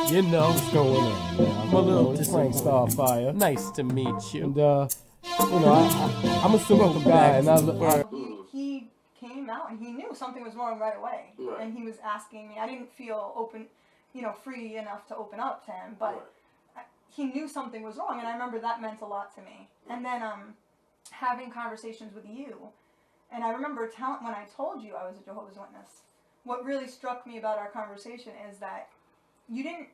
You know, What's going on, man? I'm a little just playing Starfire. nice to meet you. And, I'm a simple guy, and He came out and he knew something was wrong right away. Right. And he was asking me. I didn't feel open, free enough to open up to him, but he knew something was wrong, and I remember that meant a lot to me. And then having conversations with you, and I remember when I told you I was a Jehovah's Witness, what really struck me about our conversation is that you didn't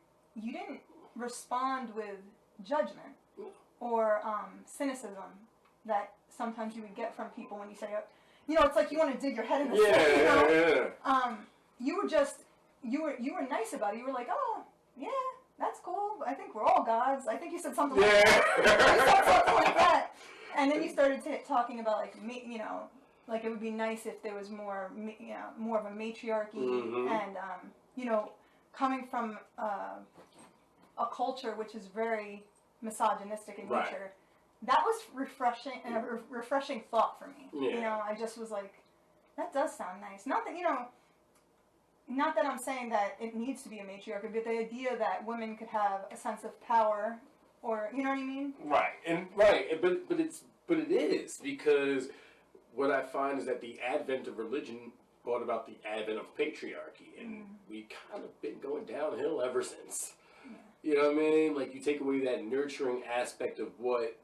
respond with judgment or cynicism that sometimes you would get from people when you say, it's like you want to dig your head in the sand. You were nice about it. You were like, oh yeah, that's cool. I think we're all gods. I think you said something like that. You said something like that. And then you started talking about like it would be nice if there was more of a matriarchy, and coming from a culture which is very misogynistic in nature. That was refreshing and a refreshing thought for me. Yeah. I just was like, that does sound nice. Not that I'm saying that it needs to be a matriarchy, but the idea that women could have a sense of power, or you know what I mean? But it is, because what I find is that the advent of religion brought about the advent of patriarchy, and we kind of been going downhill ever since. Yeah. You know what I mean? Like, you take away that nurturing aspect of what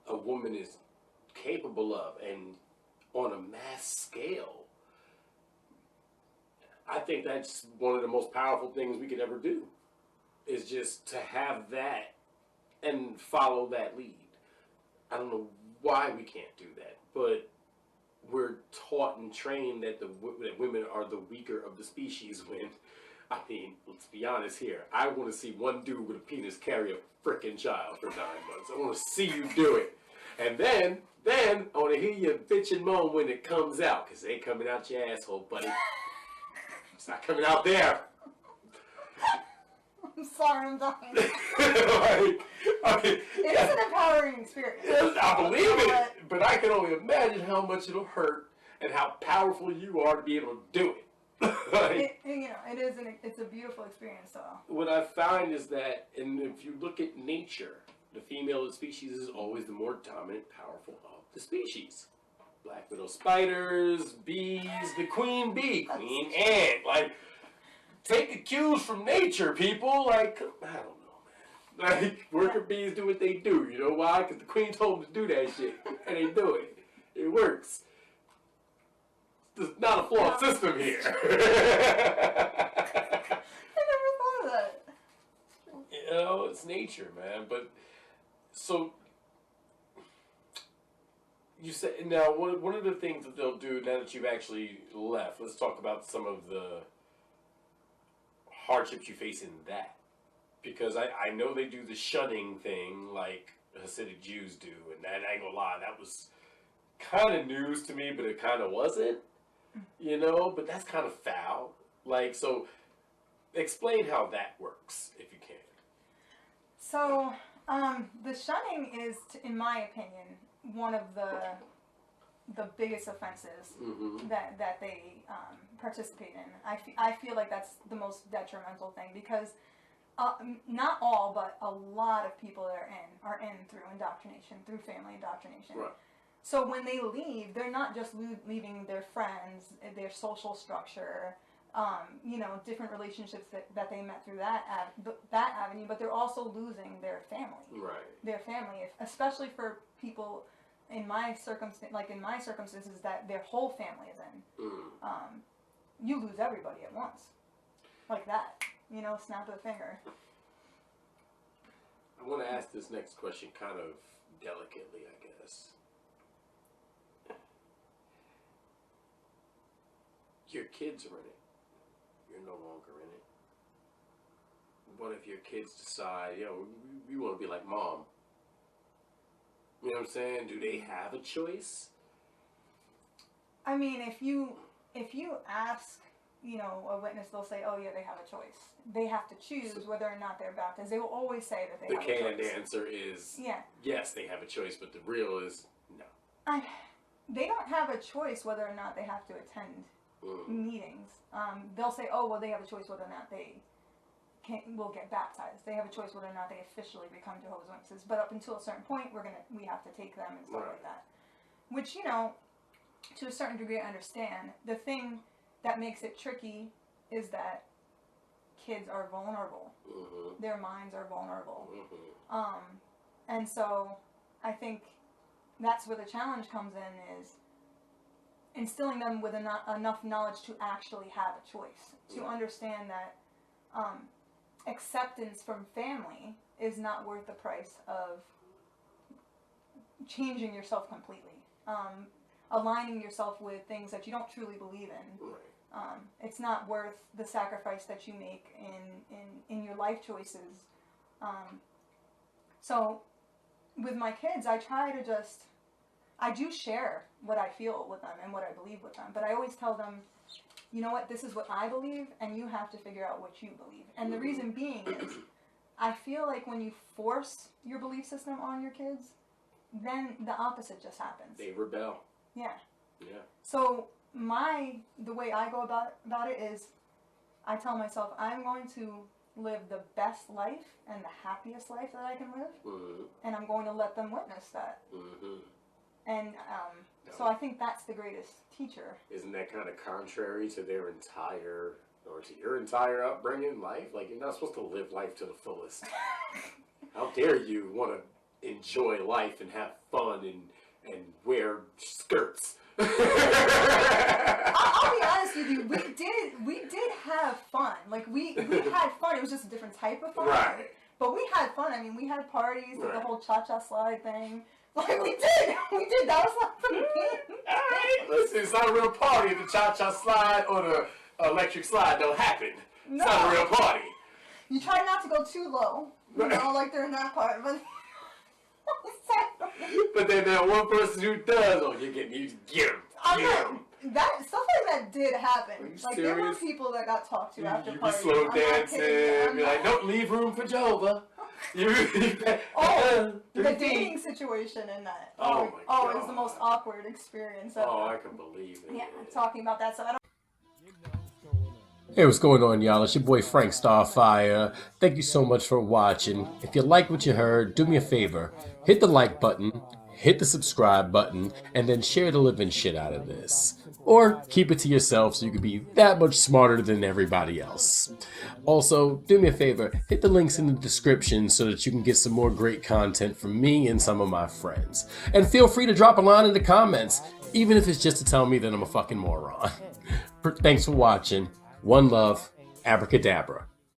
a woman is capable of, and on a mass scale, I think that's one of the most powerful things we could ever do, is just to have that and follow that lead. I don't know why we can't do that, but we're taught and trained that that women are the weaker of the species, when, I mean, let's be honest here. I want to see one dude with a penis carry a frickin' child for 9 months. I want to see you do it. And then I want to hear you bitch and moan when it comes out, because it ain't coming out your asshole, buddy. It's not coming out there. I'm sorry, I'm dying. It is an empowering experience. I believe it, but I can only imagine how much it'll hurt and how powerful you are to be able to do it. It's a beautiful experience. So what I find is that, and if you look at nature, the female of the species is always the more dominant, powerful of the species. Black widow spiders, bees, the queen bee, queen ant. Like, take the cues from nature, people. Like, I don't know, man. Like, worker bees do what they do. You know why? Because the queen told them to do that shit, and they do it. It works. There's not a flawed system here. I never thought of that. You know, it's nature, man. But, so, you said, now, one of the things that they'll do now that you've actually left, let's talk about some of the hardships you face in that. Because I know they do the shunning thing like Hasidic Jews do, and that, I ain't gonna lie, that was kind of news to me, but it kind of wasn't, you know, but that's kind of foul. Like, so, explain how that works, if you can. So, the shunning is, in my opinion, one of the biggest offenses that they participate in. I feel like that's the most detrimental thing, because not all, but a lot of people that are in through indoctrination, through family indoctrination. Right. So when they leave, they're not just leaving their friends, their social structure, different relationships that they met through that avenue, but they're also losing their family. Right. Their family, especially for people in my circumstances that their whole family is in. You lose everybody at once, like that. Snap of the finger. I want to ask this next question kind of delicately, I guess. Your kids are in it. You're no longer in it. What if your kids decide, we want to be like mom? You know what I'm saying? Do they have a choice? I mean, if you ask, a witness, they'll say, oh yeah, they have a choice. They have to choose whether or not they're baptized. They will always say that they have a choice. The canned answer is, yes, they have a choice, but the real is no. They don't have a choice whether or not they have to attend meetings. They'll say, oh, well, they have a choice whether or not they will get baptized. They have a choice whether or not they officially become Jehovah's Witnesses. But up until a certain point, we have to take them and stuff like that. Which, you know, to a certain degree, I understand. The thing that makes it tricky is that kids are vulnerable. Mm-hmm. Their minds are vulnerable. Mm-hmm. And so I think that's where the challenge comes in, is instilling them with enough knowledge to actually have a choice, to understand that acceptance from family is not worth the price of changing yourself completely, aligning yourself with things that you don't truly believe in. Right. It's not worth the sacrifice that you make in your life choices. So with my kids, I do share what I feel with them and what I believe with them, but I always tell them, you know what, this is what I believe, and you have to figure out what you believe. And the reason being is, I feel like when you force your belief system on your kids, then the opposite just happens. They rebel. Yeah. Yeah. So the way I go about it is, I tell myself, I'm going to live the best life and the happiest life that I can live, mm-hmm. and I'm going to let them witness that. Mm-hmm. And so I think that's the greatest teacher. Isn't that kind of contrary to their to your entire upbringing, life? Like, you're not supposed to live life to the fullest. How dare you want to enjoy life and have fun and wear skirts? I'll be honest with you. We did have fun. Like, we had fun. It was just a different type of fun. Right. But we had fun. I mean, we had parties, right. The whole cha-cha slide thing. Like, we did. That was not for me. All right. Listen, it's not a real party if the cha-cha slide or the electric slide don't happen. No. It's not a real party. You try not to go too low. You know, like during that part, but... But then that one person who does, you get him. That stuff like that did happen. Like, serious? There were people that got talked to after parties. You be slow dancing, be like, don't leave room for Jehovah. The dating situation in that. Oh my God. It was the most awkward experience ever. Oh, I can believe it. Yeah, talking about that, so I don't. Hey, what's going on, y'all? It's your boy Frank Starfire. Thank you so much for watching. If you like what you heard, do me a favor. Hit the like button, hit the subscribe button, and then share the living shit out of this. Or keep it to yourself so you can be that much smarter than everybody else. Also, do me a favor, hit the links in the description so that you can get some more great content from me and some of my friends. And feel free to drop a line in the comments, even if it's just to tell me that I'm a fucking moron. Thanks for watching. One love, abracadabra.